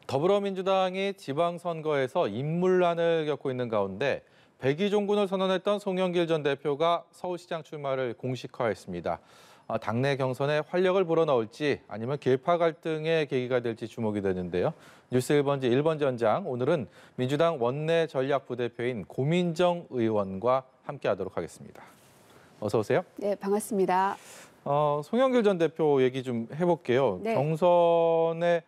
더불어민주당이 지방선거에서 인물난을 겪고 있는 가운데 백의종군을 선언했던 송영길 전 대표가 서울시장 출마를 공식화했습니다. 당내 경선에 활력을 불어넣을지 아니면 계파 갈등의 계기가 될지 주목이 되는데요. 뉴스 1번지 1번 전장, 오늘은 민주당 원내 전략부대표인 고민정 의원과 함께하도록 하겠습니다. 어서 오세요. 네, 반갑습니다. 송영길 전 대표 얘기 좀 해볼게요. 네. 경선에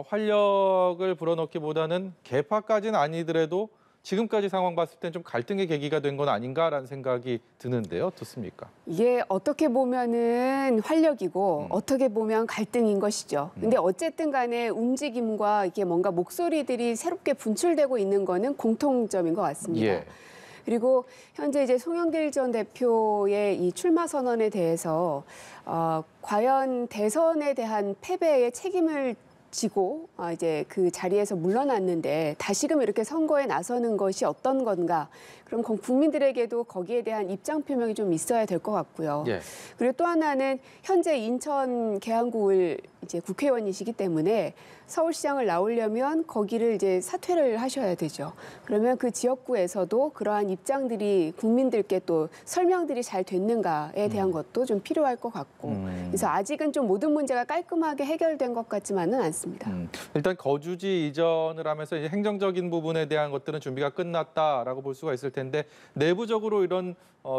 활력을 불어넣기보다는 계파까지는 아니더라도 지금까지 상황 봤을 땐 좀 갈등의 계기가 된 건 아닌가라는 생각이 드는데요. 어떻습니까? 이게 어떻게 보면은 활력이고 어떻게 보면 갈등인 것이죠. 근데 어쨌든 간에 움직임과 이게 뭔가 목소리들이 새롭게 분출되고 있는 거는 공통점인 것 같습니다. 예. 그리고 현재 이제 송영길 전 대표의 이 출마 선언에 대해서 과연 대선에 대한 패배의 책임을 지고 이제 그 자리에서 물러났는데 다시금 이렇게 선거에 나서는 것이 어떤 건가? 그럼 국민들에게도 거기에 대한 입장 표명이 좀 있어야 될 것 같고요. 예. 그리고 또 하나는 현재 인천 계양구을 이제 국회의원이시기 때문에 서울시장을 나오려면 거기를 이제 사퇴를 하셔야 되죠. 그러면 그 지역구에서도 그러한 입장들이 국민들께 또 설명들이 잘 됐는가에 대한 것도 좀 필요할 것 같고. 그래서 아직은 좀 모든 문제가 깔끔하게 해결된 것 같지만은 않습니다. 일단 거주지 이전을 하면서 이제 행정적인 부분에 대한 것들은 준비가 끝났다라고 볼 수가 있을 텐데 내부적으로 이런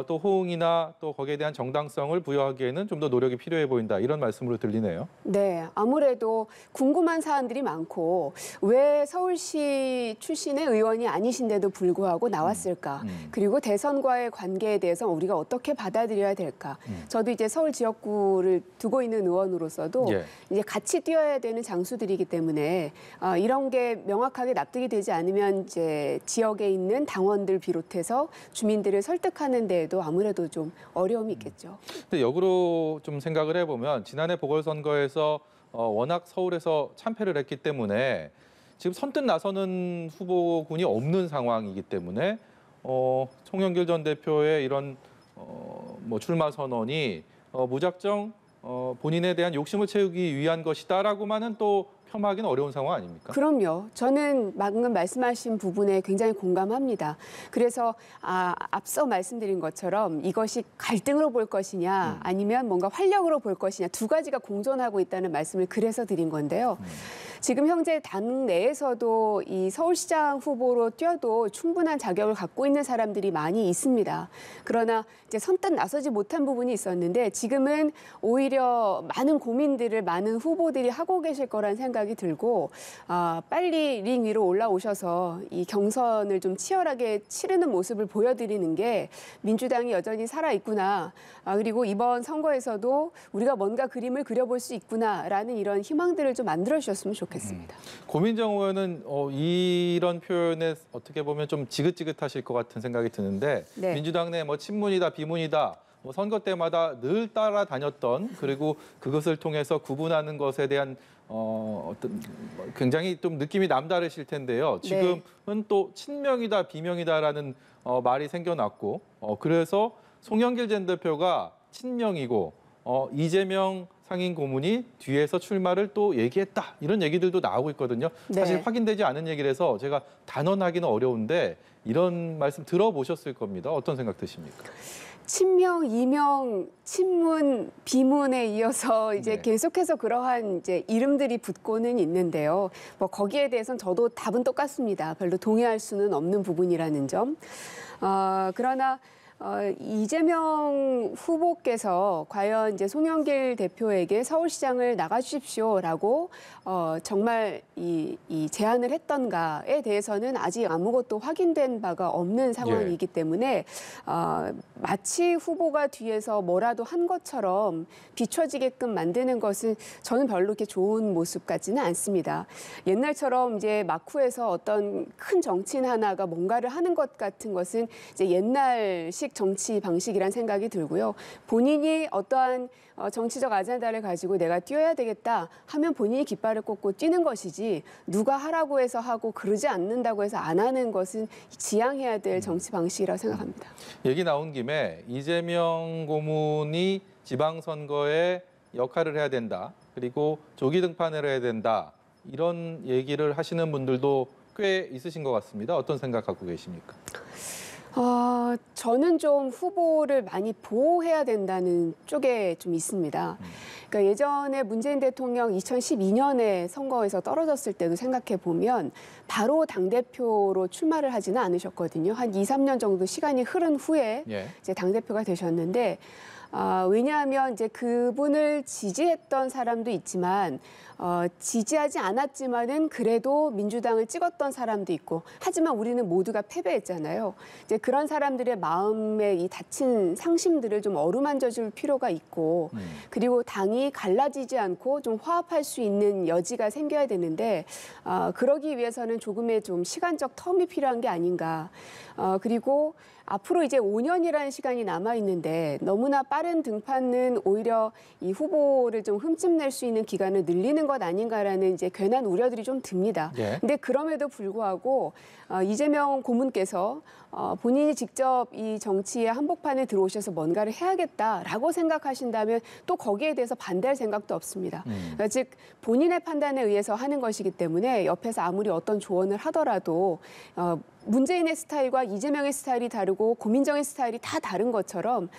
또 호응이나 또 거기에 대한 정당성을 부여하기에는 좀 더 노력이 필요해 보인다. 이런 말씀으로 들리네요. 네, 아무래도 궁금한 사안들이 많고 왜 서울시 출신의 의원이 아니신데도 불구하고 나왔을까? 그리고 대선과의 관계에 대해서 우리가 어떻게 받아들여야 될까? 저도 이제 서울 지역구를 두고 있는 의원으로서도 예. 이제 같이 뛰어야 되는 장수들이기 때문에 이런 게 명확하게 납득이 되지 않으면 이제 지역에 있는 당원들 비롯해서 주민들을 설득하는 데에도 아무래도 좀 어려움이 있겠죠. 근데 역으로 좀 생각을 해보면 지난해 보궐선거에서 워낙 서울에서 참패를 했기 때문에 지금 선뜻 나서는 후보군이 없는 상황이기 때문에 송영길 전 대표의 이런 뭐 출마 선언이 무작정 본인에 대한 욕심을 채우기 위한 것이다라고만은 또 폄하하기는 어려운 상황 아닙니까? 그럼요. 저는 방금 말씀하신 부분에 굉장히 공감합니다. 그래서 앞서 말씀드린 것처럼 이것이 갈등으로 볼 것이냐 아니면 뭔가 활력으로 볼 것이냐 두 가지가 공존하고 있다는 말씀을 그래서 드린 건데요. 지금 현재 당 내에서도 이 서울시장 후보로 뛰어도 충분한 자격을 갖고 있는 사람들이 많이 있습니다. 그러나 이제 선뜻 나서지 못한 부분이 있었는데 지금은 오히려 많은 고민들을 많은 후보들이 하고 계실 거란 생각이 들고 빨리 링 위로 올라오셔서 이 경선을 좀 치열하게 치르는 모습을 보여드리는 게 민주당이 여전히 살아있구나. 그리고 이번 선거에서도 우리가 뭔가 그림을 그려볼 수 있구나라는 이런 희망들을 좀 만들어주셨으면 좋겠습니다. 고민정 의원은 이런 표현에 어떻게 보면 좀 지긋지긋하실 것 같은 생각이 드는데 네. 민주당 내 뭐 친문이다 비문이다 뭐 선거 때마다 늘 따라다녔던 그리고 그것을 통해서 구분하는 것에 대한 어떤 굉장히 좀 느낌이 남다르실 텐데요. 지금은 네. 또 친명이다 비명이다라는 말이 생겨났고 그래서 송영길 전 대표가 친명이고 이재명 상임 고문이 뒤에서 출마를 또 얘기했다. 이런 얘기들도 나오고 있거든요. 사실 네. 확인되지 않은 얘기라서 제가 단언하기는 어려운데 이런 말씀 들어보셨을 겁니다. 어떤 생각 드십니까? 친명, 이명, 친문, 비문에 이어서 이제 네. 계속해서 그러한 이제 이름들이 붙고는 있는데요. 뭐 거기에 대해서는 저도 답은 똑같습니다. 별로 동의할 수는 없는 부분이라는 점. 그러나 이재명 후보께서 과연 이제 송영길 대표에게 서울시장을 나가주십시오라고 정말 이 제안을 했던가에 대해서는 아직 아무것도 확인된 바가 없는 상황이기 때문에 마치 후보가 뒤에서 뭐라도 한 것처럼 비춰지게끔 만드는 것은 저는 별로 이렇게 좋은 모습 같지는 않습니다. 옛날처럼 이제 막후에서 어떤 큰 정치인 하나가 뭔가를 하는 것 같은 것은 이제 옛날식 정치 방식이란 생각이 들고요. 본인이 어떠한 정치적 아젠다를 가지고 내가 뛰어야 되겠다 하면 본인이 깃발을 꽂고 뛰는 것이지 누가 하라고 해서 하고 그러지 않는다고 해서 안 하는 것은 지양해야 될 정치 방식이라고 생각합니다. 얘기 나온 김에 이재명 고문이 지방선거에 역할을 해야 된다. 그리고 조기 등판을 해야 된다. 이런 얘기를 하시는 분들도 꽤 있으신 것 같습니다. 어떤 생각 갖고 계십니까? 저는 좀 후보를 많이 보호해야 된다는 쪽에 좀 있습니다. 그러니까 예전에 문재인 대통령 2012년에 선거에서 떨어졌을 때도 생각해 보면 바로 당대표로 출마를 하지는 않으셨거든요. 한 2, 3년 정도 시간이 흐른 후에 이제 당대표가 되셨는데 왜냐하면 이제 그분을 지지했던 사람도 있지만 지지하지 않았지만은 그래도 민주당을 찍었던 사람도 있고 하지만 우리는 모두가 패배했잖아요. 이제 그런 사람들의 마음에 이 다친 상심들을 좀 어루만져 줄 필요가 있고 그리고 당이 갈라지지 않고 좀 화합할 수 있는 여지가 생겨야 되는데 그러기 위해서는 조금의 좀 시간적 텀이 필요한 게 아닌가. 그리고 앞으로 이제 5년이라는 시간이 남아 있는데 너무나 빠른 등판은 오히려 이 후보를 좀 흠집낼 수 있는 기간을 늘리는 것 아닌가라는 이제 괜한 우려들이 좀 듭니다. 근데 그럼에도 불구하고 이재명 고문께서 본인이 직접 이 정치의 한복판에 들어오셔서 뭔가를 해야겠다라고 생각하신다면 또 거기에 대해서 반대할 생각도 없습니다. 그러니까 즉 본인의 판단에 의해서 하는 것이기 때문에 옆에서 아무리 어떤 조언을 하더라도 문재인의 스타일과 이재명의 스타일이 다르고 고민정의 스타일이 다 다른 것처럼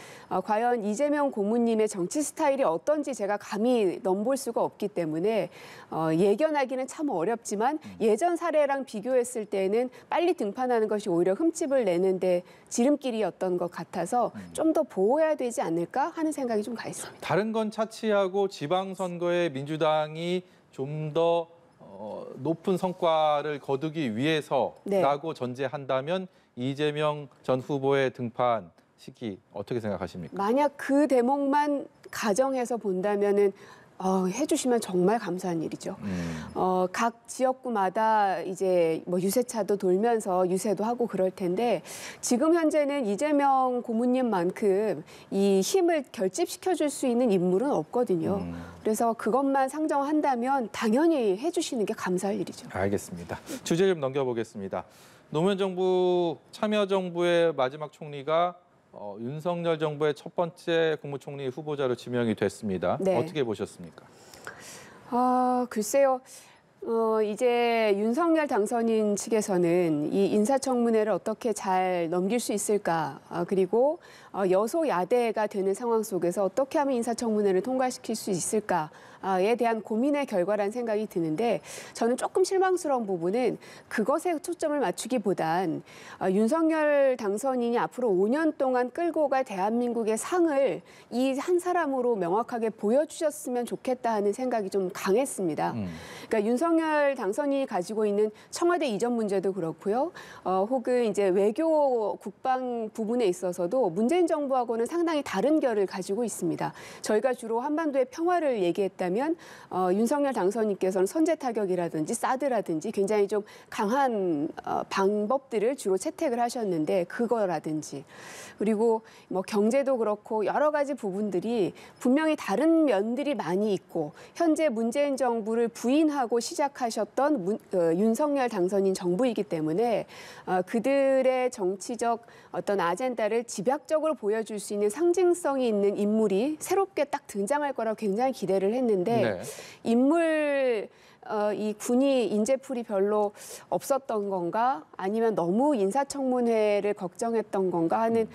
과연 이재명 고문님의 정치 스타일이 어떤지 제가 감히 넘볼 수가 없기 때문에 예견하기는 참 어렵지만 예전 사례랑 비교했을 때는 빨리 등판하는 것이 오히려 흠집을 내는데 지름길이었던 것 같아서 좀 더 보호해야 되지 않을까 하는 생각이 좀 가 있습니다. 다른 건 차치하고 지방선거에 민주당이 좀 더 높은 성과를 거두기 위해서라고 전제한다면 이재명 전 후보의 등판 시기 어떻게 생각하십니까? 만약 그 대목만 가정해서 본다면은 해주시면 정말 감사한 일이죠. 각 지역구마다 이제 뭐 유세차도 돌면서 유세도 하고 그럴 텐데 지금 현재는 이재명 고문님만큼 이 힘을 결집시켜 줄 수 있는 인물은 없거든요. 그래서 그것만 상정한다면 당연히 해주시는 게 감사할 일이죠. 알겠습니다. 주제 좀 넘겨보겠습니다. 노무현 정부 참여정부의 마지막 총리가 윤석열 정부의 첫 번째 국무총리 후보자로 지명이 됐습니다. 어떻게 보셨습니까? 글쎄요. 이제 윤석열 당선인 측에서는 이 인사청문회를 어떻게 잘 넘길 수 있을까, 그리고 여소야대가 되는 상황 속에서 어떻게 하면 인사청문회를 통과시킬 수 있을까에 대한 고민의 결과라는 생각이 드는데 저는 조금 실망스러운 부분은 그것에 초점을 맞추기보단 윤석열 당선인이 앞으로 5년 동안 끌고 갈 대한민국의 상을 이 한 사람으로 명확하게 보여주셨으면 좋겠다 하는 생각이 좀 강했습니다. 그러니까 윤석열 당선인이 가지고 있는 청와대 이전 문제도 그렇고요. 혹은 이제 외교 국방 부분에 있어서도 문재인 정부하고는 상당히 다른 결을 가지고 있습니다. 저희가 주로 한반도의 평화를 얘기했다면 윤석열 당선인께서는 선제 타격이라든지 사드라든지 굉장히 좀 강한 방법들을 주로 채택을 하셨는데 그거라든지 그리고 뭐 경제도 그렇고 여러 가지 부분들이 분명히 다른 면들이 많이 있고 현재 문재인 정부를 부인하고 시작하셨던 윤석열 당선인 정부이기 때문에 그들의 정치적 어떤 아젠다를 집약적으로 보여줄 수 있는 상징성이 있는 인물이 새롭게 딱 등장할 거라고 굉장히 기대를 했는데 인물 이 군이 인재풀이 별로 없었던 건가 아니면 너무 인사청문회를 걱정했던 건가 하는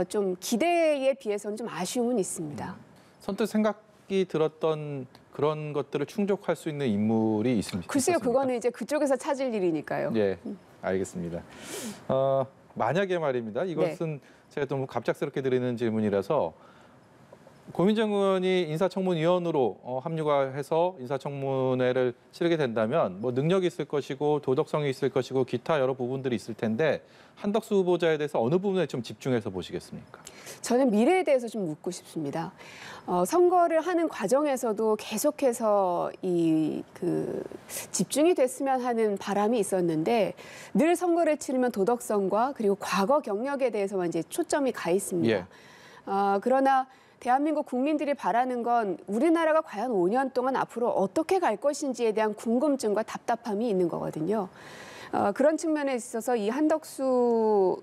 좀 기대에 비해서는 좀 아쉬움은 있습니다. 선뜻 생각이 들었던 그런 것들을 충족할 수 있는 인물이 있습니까? 글쎄요, 그거는 이제 그쪽에서 찾을 일이니까요. 네, 알겠습니다. 만약에 말입니다. 이것은 제가 좀 갑작스럽게 드리는 질문이라서 고민정 의원이 인사청문위원으로 합류가 해서 인사청문회를 치르게 된다면 뭐 능력이 있을 것이고 도덕성이 있을 것이고 기타 여러 부분들이 있을 텐데 한덕수 후보자에 대해서 어느 부분에 좀 집중해서 보시겠습니까? 저는 미래에 대해서 좀 묻고 싶습니다. 선거를 하는 과정에서도 계속해서 집중이 됐으면 하는 바람이 있었는데 늘 선거를 치르면 도덕성과 그리고 과거 경력에 대해서만 이제 초점이 가 있습니다. 그러나 대한민국 국민들이 바라는 건 우리나라가 과연 5년 동안 앞으로 어떻게 갈 것인지에 대한 궁금증과 답답함이 있는 거거든요. 그런 측면에 있어서 이 한덕수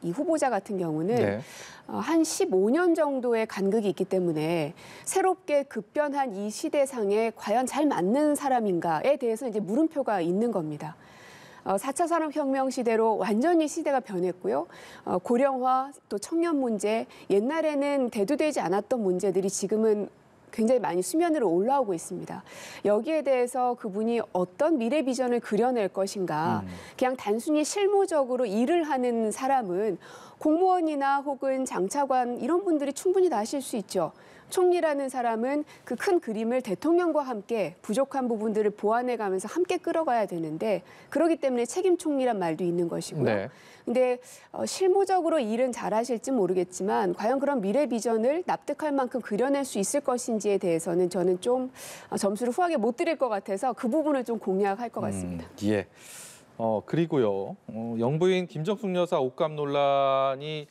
이 후보자 같은 경우는 네. 한 15년 정도의 간극이 있기 때문에 새롭게 급변한 이 시대상에 과연 잘 맞는 사람인가에 대해서 이제 물음표가 있는 겁니다. 4차 산업혁명 시대로 완전히 시대가 변했고요. 고령화, 또 청년 문제, 옛날에는 대두되지 않았던 문제들이 지금은 굉장히 많이 수면 위로 올라오고 있습니다. 여기에 대해서 그분이 어떤 미래 비전을 그려낼 것인가. 그냥 단순히 실무적으로 일을 하는 사람은 공무원이나 혹은 장차관 이런 분들이 충분히 다 하실 수 있죠. 총리라는 사람은 그 큰 그림을 대통령과 함께 부족한 부분들을 보완해 가면서 함께 끌어가야 되는데 그렇기 때문에 책임 총리란 말도 있는 것이고요. 네. 근데 실무적으로 일은 잘하실지 모르겠지만 과연 그런 미래 비전을 납득할 만큼 그려낼 수 있을 것인지에 대해서는 저는 좀 점수를 후하게 못 드릴 것 같아서 그 부분을 좀 공략할 것 같습니다. 예. 그리고요. 영부인 김정숙 여사 옷감 논란이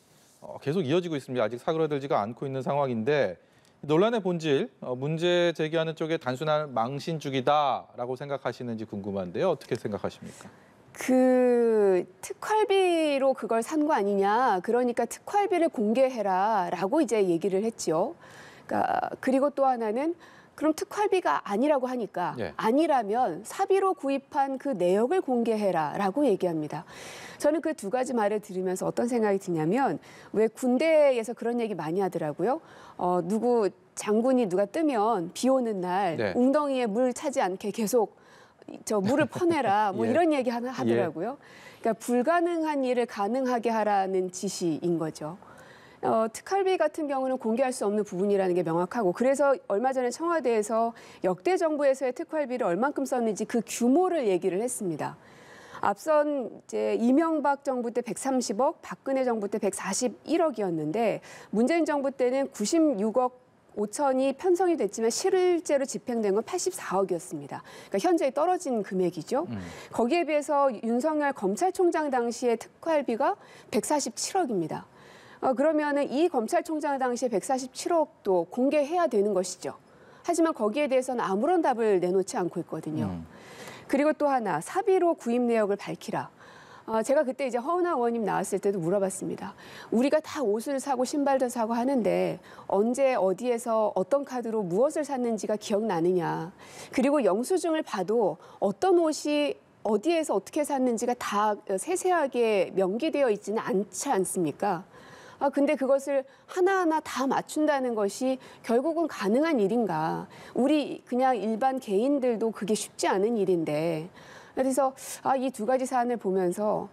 계속 이어지고 있습니다. 아직 사그라들지가 않고 있는 상황인데 논란의 본질, 문제 제기하는 쪽에 단순한 망신주기다라고 생각하시는지 궁금한데요. 어떻게 생각하십니까? 그 특활비로 그걸 산 거 아니냐. 그러니까 특활비를 공개해라라고 이제 얘기를 했죠. 그러니까 그리고 또 하나는 그럼 특활비가 아니라고 하니까 예. 아니라면 사비로 구입한 그 내역을 공개해라라고 얘기합니다. 저는 그 두 가지 말을 들으면서 어떤 생각이 드냐면 왜 군대에서 그런 얘기 많이 하더라고요. 누구 장군이 누가 뜨면 비 오는 날 네. 웅덩이에 물 차지 않게 계속 저 물을 퍼내라 뭐 예. 이런 얘기 하더라고요. 그러니까 불가능한 일을 가능하게 하라는 지시인 거죠. 특활비 같은 경우는 공개할 수 없는 부분이라는 게 명확하고 그래서 얼마 전에 청와대에서 역대 정부에서의 특활비를 얼만큼 썼는지 그 규모를 얘기를 했습니다. 앞선 이제 이명박 정부 때 130억, 박근혜 정부 때 141억이었는데 문재인 정부 때는 96억 5천이 편성이 됐지만 실제로 집행된 건 84억이었습니다. 그러니까 현저히 떨어진 금액이죠. 거기에 비해서 윤석열 검찰총장 당시의 특활비가 147억입니다. 그러면은 이 검찰총장 당시에 147억도 공개해야 되는 것이죠. 하지만 거기에 대해서는 아무런 답을 내놓지 않고 있거든요. 그리고 또 하나 사비로 구입 내역을 밝히라. 제가 그때 이제 허은하 의원님 나왔을 때도 물어봤습니다. 우리가 다 옷을 사고 신발도 사고 하는데 언제 어디에서 어떤 카드로 무엇을 샀는지가 기억나느냐. 그리고 영수증을 봐도 어떤 옷이 어디에서 어떻게 샀는지가 다 세세하게 명기되어 있지는 않지 않습니까? 근데 그것을 하나하나 다 맞춘다는 것이 결국은 가능한 일인가. 우리 그냥 일반 개인들도 그게 쉽지 않은 일인데. 그래서 이 두 가지 사안을 보면서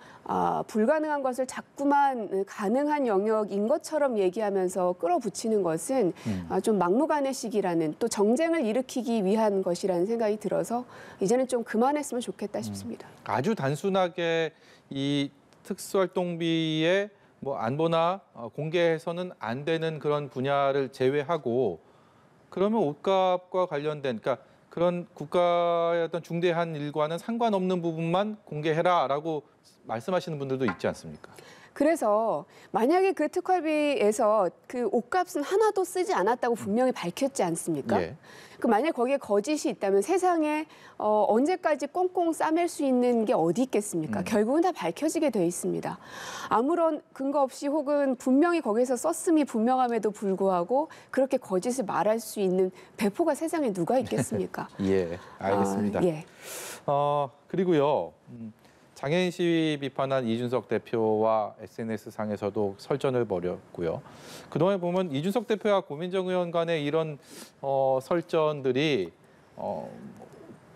불가능한 것을 자꾸만 가능한 영역인 것처럼 얘기하면서 끌어붙이는 것은 좀 막무가내식이라는 또 정쟁을 일으키기 위한 것이라는 생각이 들어서 이제는 좀 그만했으면 좋겠다 싶습니다. 아주 단순하게 이 특수활동비에 뭐 안보나 공개해서는 안 되는 그런 분야를 제외하고 그러면 옷값과 관련된 그러니까 그런 국가의 어떤 중대한 일과는 상관없는 부분만 공개해라라고 말씀하시는 분들도 있지 않습니까? 그래서 만약에 그 특활비에서 그 옷값은 하나도 쓰지 않았다고 분명히 밝혔지 않습니까? 예. 그 만약 거기에 거짓이 있다면 세상에 언제까지 꽁꽁 싸맬 수 있는 게 어디 있겠습니까? 결국은 다 밝혀지게 돼 있습니다. 아무런 근거 없이 혹은 분명히 거기서 썼음이 분명함에도 불구하고 그렇게 거짓을 말할 수 있는 배포가 세상에 누가 있겠습니까? 예, 알겠습니다. 예. 그리고요. 장애인 시위 비판한 이준석 대표와 SNS 상에서도 설전을 벌였고요. 그동안에 보면 이준석 대표와 고민정 의원 간의 이런 설전들이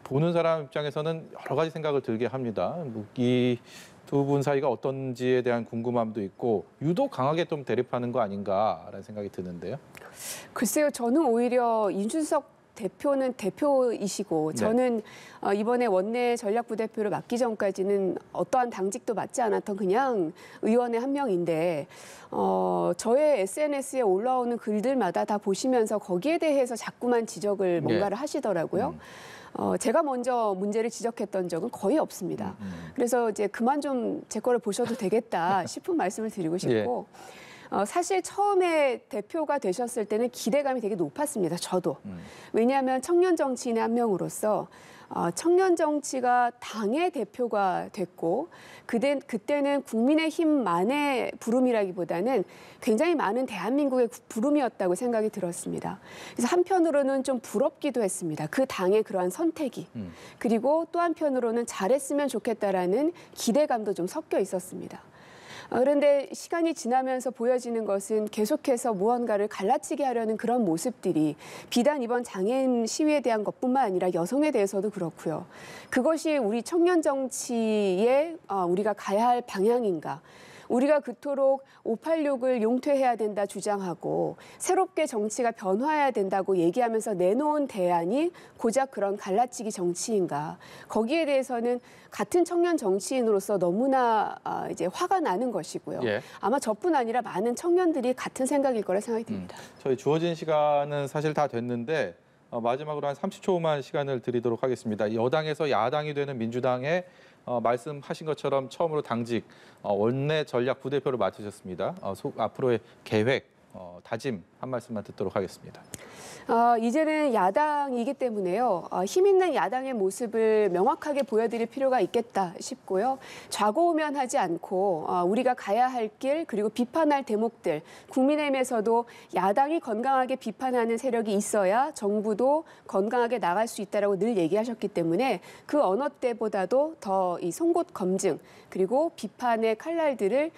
보는 사람 입장에서는 여러 가지 생각을 들게 합니다. 이 두 분 사이가 어떤지에 대한 궁금함도 있고 유독 강하게 좀 대립하는 거 아닌가라는 생각이 드는데요. 글쎄요, 저는 오히려 이준석 대표는 대표이시고 저는 이번에 원내 전략부대표를 맡기 전까지는 어떠한 당직도 맡지 않았던 그냥 의원의 한 명인데 저의 SNS에 올라오는 글들마다 다 보시면서 거기에 대해서 자꾸만 지적을 뭔가를 하시더라고요. 제가 먼저 문제를 지적했던 적은 거의 없습니다. 그래서 이제 그만 좀 제 거를 보셔도 되겠다 싶은 말씀을 드리고 싶고 사실 처음에 대표가 되셨을 때는 기대감이 되게 높았습니다. 저도. 왜냐하면 청년 정치인의 한 명으로서 청년 정치가 당의 대표가 됐고 그때는 국민의힘만의 부름이라기보다는 굉장히 많은 대한민국의 부름이었다고 생각이 들었습니다. 그래서 한편으로는 좀 부럽기도 했습니다. 그 당의 그러한 선택이. 그리고 또 한편으로는 잘했으면 좋겠다라는 기대감도 좀 섞여 있었습니다. 그런데 시간이 지나면서 보여지는 것은 계속해서 무언가를 갈라치게 하려는 그런 모습들이 비단 이번 장애인 시위에 대한 것뿐만 아니라 여성에 대해서도 그렇고요. 그것이 우리 청년 정치에 우리가 가야 할 방향인가. 우리가 그토록 586을 용퇴해야 된다 주장하고 새롭게 정치가 변화해야 된다고 얘기하면서 내놓은 대안이 고작 그런 갈라치기 정치인가. 거기에 대해서는 같은 청년 정치인으로서 너무나 이제 화가 나는 것이고요. 예. 아마 저뿐 아니라 많은 청년들이 같은 생각일 거라 생각이 듭니다. 저희 주어진 시간은 사실 다 됐는데 마지막으로 한 30초만 시간을 드리도록 하겠습니다. 여당에서 야당이 되는 민주당에 말씀하신 것처럼 처음으로 당직 원내 전략 부대표를 맡으셨습니다. 앞으로의 계획, 다짐 한 말씀만 듣도록 하겠습니다. 이제는 야당이기 때문에요. 힘 있는 야당의 모습을 명확하게 보여드릴 필요가 있겠다 싶고요. 좌고우면하지 않고 우리가 가야 할 길 그리고 비판할 대목들 국민의힘에서도 야당이 건강하게 비판하는 세력이 있어야 정부도 건강하게 나갈 수 있다라고 늘 얘기하셨기 때문에 그 어느 때보다도 더 이 송곳 검증 그리고 비판의 칼날들을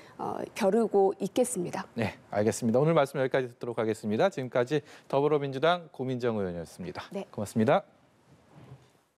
겨루고 있겠습니다. 네, 알겠습니다. 오늘 말씀 여기까지 듣도록 하겠습니다. 지금까지 더불어민주당 고민정 의원이었습니다. 네. 고맙습니다.